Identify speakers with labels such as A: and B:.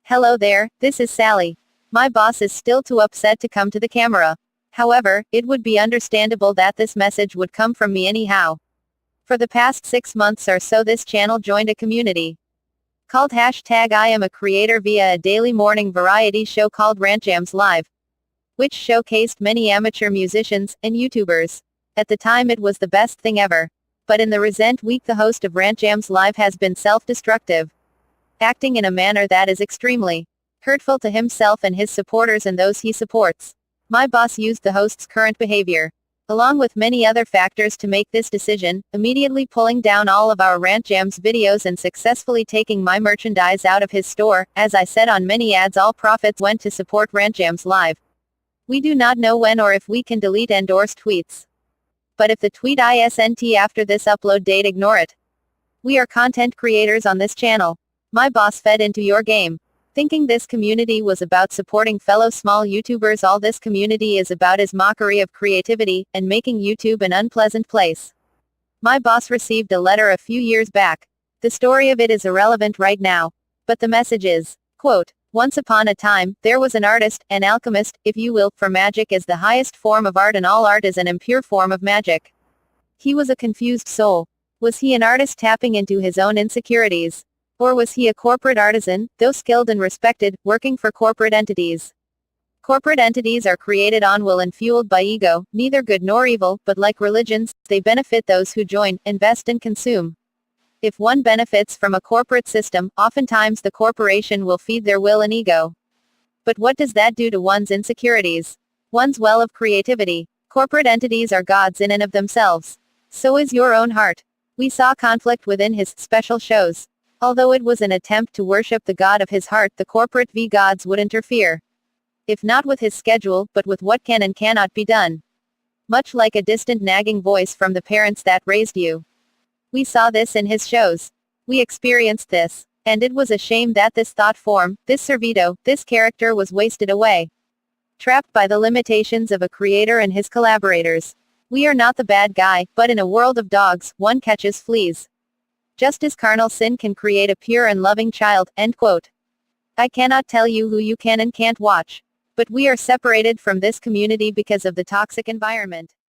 A: Hello there, this is Sally. My boss is still too upset to come to the camera. However, it would be understandable that this message would come from me anyhow. For the past 6 months or so this channel joined a community called #I am a creator via a daily morning variety show called RantJamz Live, which showcased many amateur musicians and YouTubers. At the time it was the best thing ever. But in the recent week the host of RantJamz Live has been self-destructive, acting in a manner that is extremely hurtful to himself and his supporters and those he supports. My boss used the host's current behavior, along with many other factors to make this decision, immediately pulling down all of our RantJamz videos and successfully taking my merchandise out of his store. As I said on many ads, all profits went to support RantJamz Live. We do not know when or if we can delete endorsed tweets. But if the tweet isn't after this upload date, ignore it. We are content creators on this channel. My boss fed into your game, thinking this community was about supporting fellow small YouTubers. All this community is about is mockery of creativity, and making YouTube an unpleasant place. My boss received a letter a few years back. The story of it is irrelevant right now. But the message is, quote, "Once upon a time, there was an artist, an alchemist, if you will, for magic is the highest form of art and all art is an impure form of magic. He was a confused soul. Was he an artist tapping into his own insecurities? Or was he a corporate artisan, though skilled and respected, working for corporate entities? Corporate entities are created on will and fueled by ego, neither good nor evil, but like religions, they benefit those who join, invest and consume. If one benefits from a corporate system, oftentimes the corporation will feed their will and ego. But what does that do to one's insecurities? One's well of creativity? Corporate entities are gods in and of themselves. So is your own heart. We saw conflict within his special shows. Although it was an attempt to worship the god of his heart, the corporate gods would interfere. If not with his schedule, but with what can and cannot be done. Much like a distant nagging voice from the parents that raised you. We saw this in his shows. We experienced this. And it was a shame that this thought form, this servito, this character was wasted away. Trapped by the limitations of a creator and his collaborators. We are not the bad guy, but in a world of dogs, one catches fleas. Just as carnal sin can create a pure and loving child, end quote. I cannot tell you who you can and can't watch. But we are separated from this community because of the toxic environment.